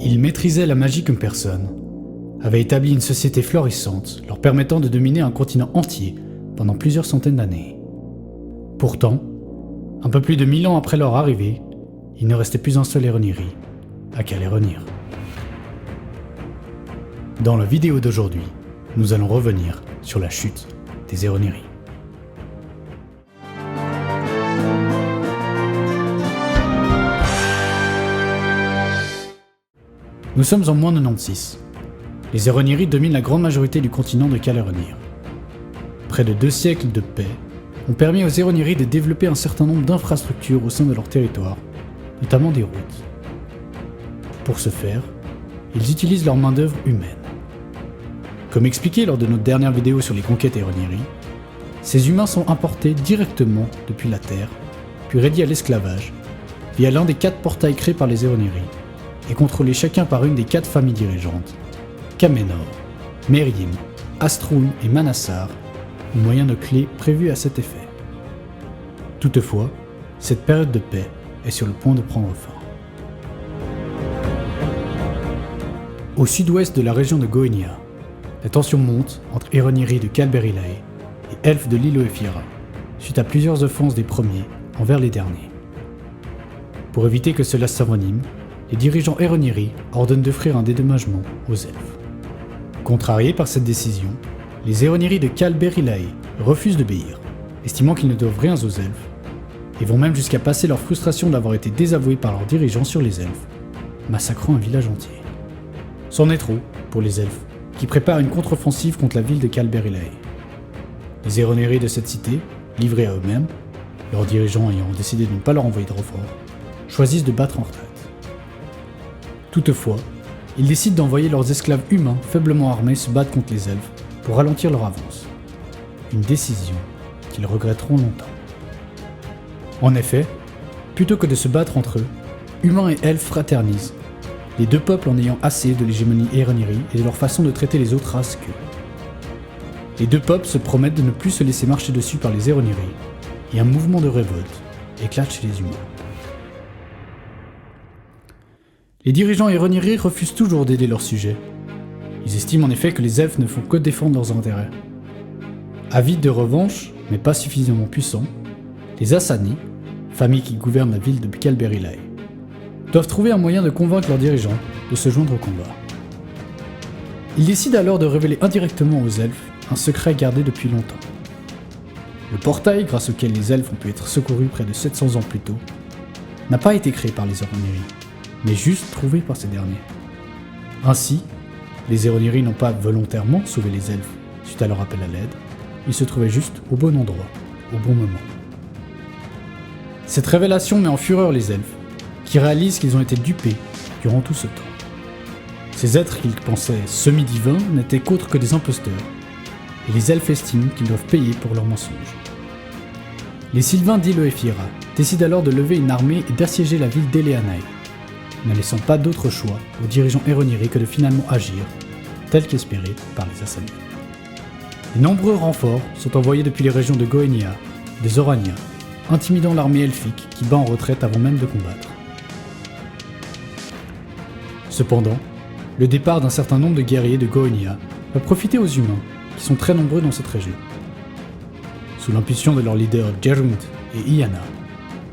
Ils maîtrisaient la magie comme personne, avaient établi une société florissante leur permettant de dominer un continent entier pendant plusieurs centaines d'années. Pourtant, un peu plus de 1000 ans après leur arrivée, il ne restait plus un seul Eroniri à Kaleronir. Dans la vidéo d'aujourd'hui, nous allons revenir sur la chute des Eroniri. Nous sommes en moins 96. Les Eroniri dominent la grande majorité du continent de Kaleronir. Près de 2 siècles de paix ont permis aux Eroniri de développer un certain nombre d'infrastructures au sein de leur territoire, notamment des routes. Pour ce faire, ils utilisent leur main-d'œuvre humaine. Comme expliqué lors de notre dernière vidéo sur les conquêtes Eroniri, ces humains sont importés directement depuis la Terre, puis réduits à l'esclavage, via l'un des 4 portails créés par les Eroniri, et contrôlés chacun par une des 4 familles dirigeantes, Kamenor, Meryem, Astrun et Manassar, au moyen de clés prévues à cet effet. Toutefois, cette période de paix est sur le point de prendre fin. Au sud-ouest de la région de Goenia, la tension monte entre Eroniri de Kalberilae et elfes de l'île Oefira, suite à plusieurs offenses des premiers envers les derniers. Pour éviter que cela s'envenime, les dirigeants Eroniri ordonnent d'offrir un dédommagement aux elfes. Contrariés par cette décision, les Eroniri de Kalberilae refusent d'obéir, estimant qu'ils ne doivent rien aux elfes, et vont même jusqu'à passer leur frustration d'avoir été désavoués par leurs dirigeants sur les elfes, massacrant un village entier. C'en est trop pour les elfes, qui préparent une contre-offensive contre la ville de Kalberilae. Les Eroniri de cette cité, livrés à eux-mêmes, leurs dirigeants ayant décidé de ne pas leur envoyer de renfort, choisissent de battre en retraite. Toutefois, ils décident d'envoyer leurs esclaves humains faiblement armés se battre contre les elfes pour ralentir leur avance. Une décision qu'ils regretteront longtemps. En effet, plutôt que de se battre entre eux, humains et elfes fraternisent, les 2 peuples en ayant assez de l'hégémonie Eroniri et de leur façon de traiter les autres races qu'eux. Les 2 peuples se promettent de ne plus se laisser marcher dessus par les Eroniri, et un mouvement de révolte éclate chez les humains. Les dirigeants Eroniri refusent toujours d'aider leurs sujets. Ils estiment en effet que les elfes ne font que défendre leurs intérêts. Avides de revanche, mais pas suffisamment puissants, les Asani, famille qui gouverne la ville de Kalberilae, doivent trouver un moyen de convaincre leurs dirigeants de se joindre au combat. Ils décident alors de révéler indirectement aux elfes un secret gardé depuis longtemps. Le portail grâce auquel les elfes ont pu être secourus près de 700 ans plus tôt n'a pas été créé par les Eroniri, mais juste trouvé par ces derniers. Ainsi, les Eroniri n'ont pas volontairement sauvé les elfes suite à leur appel à l'aide, ils se trouvaient juste au bon endroit, au bon moment. Cette révélation met en fureur les elfes, qui réalisent qu'ils ont été dupés durant tout ce temps. Ces êtres qu'ils pensaient semi-divins n'étaient qu'autres que des imposteurs, et les elfes estiment qu'ils doivent payer pour leurs mensonges. Les Sylvains d'Île Oefira décident alors de lever une armée et d'assiéger la ville d'Eleanae, ne laissant pas d'autre choix aux dirigeants Eroniri que de finalement agir, tel qu'espéré par les Asani. De nombreux renforts sont envoyés depuis les régions de Goenia et de Zorania, intimidant l'armée elfique qui bat en retraite avant même de combattre. Cependant, le départ d'un certain nombre de guerriers de Goenia va profiter aux humains, qui sont très nombreux dans cette région. Sous l'impulsion de leurs leaders Gerunt et Iana,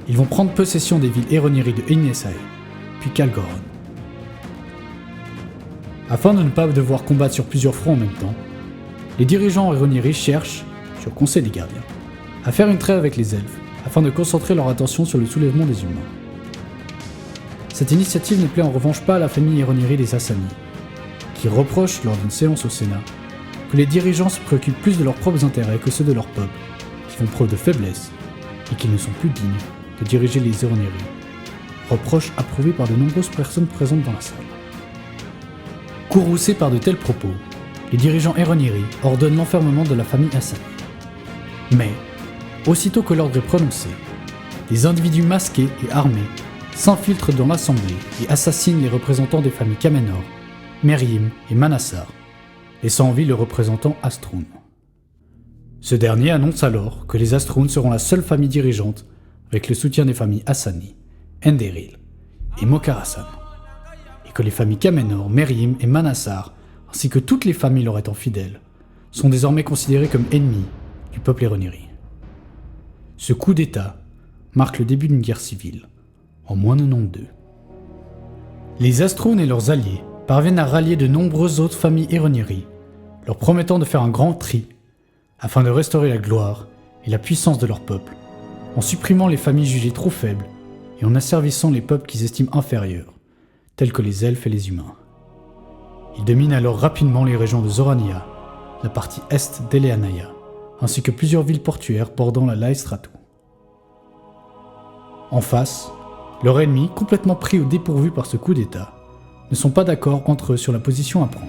ils vont prendre possession des villes Eroniri de Ignesae, puis Kalgoron. Afin de ne pas devoir combattre sur plusieurs fronts en même temps, les dirigeants Eroniri cherchent, sur conseil des gardiens, à faire une trêve avec les elfes afin de concentrer leur attention sur le soulèvement des humains. Cette initiative ne plaît en revanche pas à la famille Eroniri des Asani, qui reproche lors d'une séance au Sénat que les dirigeants se préoccupent plus de leurs propres intérêts que ceux de leur peuple, qui font preuve de faiblesse et qui ne sont plus dignes de diriger les Eroniri. Reproche approuvé par de nombreuses personnes présentes dans la salle. Courroucés par de tels propos, les dirigeants Eroniri ordonnent l'enfermement de la famille Asani. Mais, aussitôt que l'ordre est prononcé, des individus masqués et armés s'infiltrent dans l'assemblée et assassinent les représentants des familles Kamenor, Meryem et Manassar, laissant en vie le représentant Astrun. Ce dernier annonce alors que les Astrun seront la seule famille dirigeante avec le soutien des familles Asani, Enderil et Mokarasan, et et que les familles Kamenor, Merim et Manassar, ainsi que toutes les familles leur étant fidèles, sont désormais considérées comme ennemis du peuple Eroniri. Ce coup d'État marque le début d'une guerre civile, en moins 92. Les Astroun et leurs alliés parviennent à rallier de nombreuses autres familles Eroniri, leur promettant de faire un grand tri afin de restaurer la gloire et la puissance de leur peuple, en supprimant les familles jugées trop faibles et en asservissant les peuples qu'ils estiment inférieurs, tels que les elfes et les humains. Ils dominent alors rapidement les régions de Zorania, la partie est d'Eleanaya, ainsi que plusieurs villes portuaires bordant la Laestratu. En face, leurs ennemis, complètement pris au dépourvu par ce coup d'État, ne sont pas d'accord entre eux sur la position à prendre.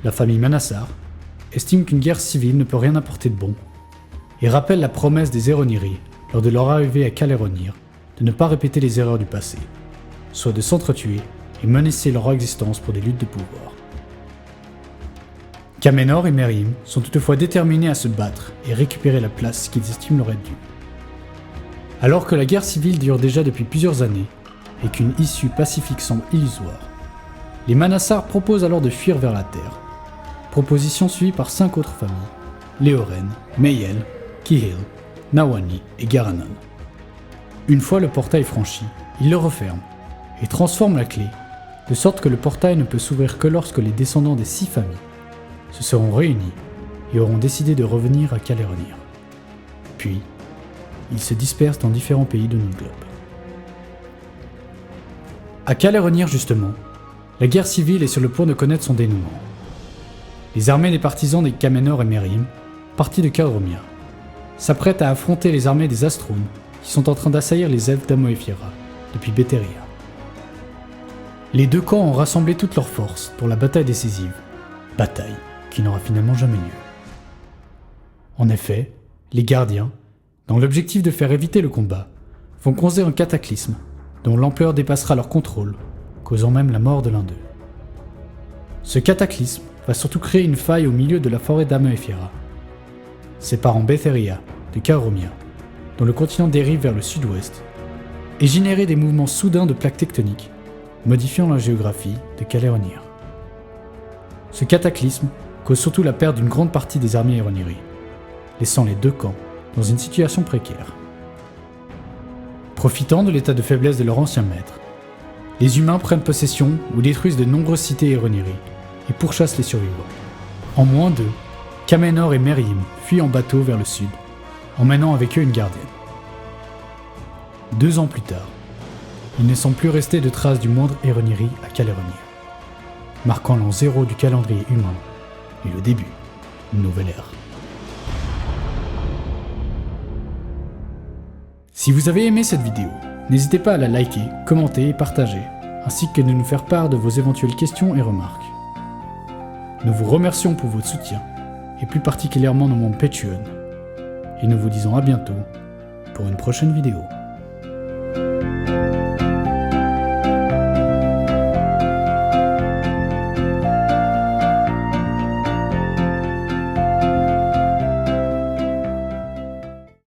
La famille Manassar estime qu'une guerre civile ne peut rien apporter de bon, et rappelle la promesse des Eroniri, lors de leur arrivée à Kaleronir, de ne pas répéter les erreurs du passé, soit de s'entretuer et menacer leur existence pour des luttes de pouvoir. Kamenor et Merim sont toutefois déterminés à se battre et récupérer la place qu'ils estiment leur être due. Alors que la guerre civile dure déjà depuis plusieurs années et qu'une issue pacifique semble illusoire, les Manassar proposent alors de fuir vers la terre, proposition suivie par 5 autres familles, Léoren, Meyel, Kihil, Nawani et Garanon. Une fois le portail franchi, ils le referment et transforment la clé, de sorte que le portail ne peut s'ouvrir que lorsque les descendants des 6 familles se seront réunis et auront décidé de revenir à Kaleronir. Puis, ils se dispersent dans différents pays de notre globe. À Kaleronir justement, la guerre civile est sur le point de connaître son dénouement. Les armées des partisans des Kamenor et Merim, partis de Kadromia, s'apprêtent à affronter les armées des Astroun qui sont en train d'assaillir les elfes d'Amoefira depuis Beteria. Les deux camps ont rassemblé toutes leurs forces pour la bataille décisive, bataille qui n'aura finalement jamais lieu. En effet, les gardiens, dans l'objectif de faire éviter le combat, vont causer un cataclysme dont l'ampleur dépassera leur contrôle, causant même la mort de l'un d'eux. Ce cataclysme va surtout créer une faille au milieu de la forêt d'Amoefira, séparant Beteria de Kadromia, dont le continent dérive vers le sud-ouest, et générer des mouvements soudains de plaques tectoniques, modifiant la géographie de Kaleronir. Ce cataclysme cause surtout la perte d'une grande partie des armées Eroniri, laissant les deux camps dans une situation précaire. Profitant de l'état de faiblesse de leur ancien maître, les humains prennent possession ou détruisent de nombreuses cités Eroniri et pourchassent les survivants. En moins d'eux, Kamenor et Merim fuient en bateau vers le sud, emmenant avec eux une gardienne. 2 ans plus tard, il ne semble plus rester de traces du moindre Eroniri à Kaleronir, marquant l'an 0 du calendrier humain et le début d'une nouvelle ère. Si vous avez aimé cette vidéo, n'hésitez pas à la liker, commenter et partager, ainsi que de nous faire part de vos éventuelles questions et remarques. Nous vous remercions pour votre soutien, et plus particulièrement nos membres Patreon, et nous vous disons à bientôt pour une prochaine vidéo.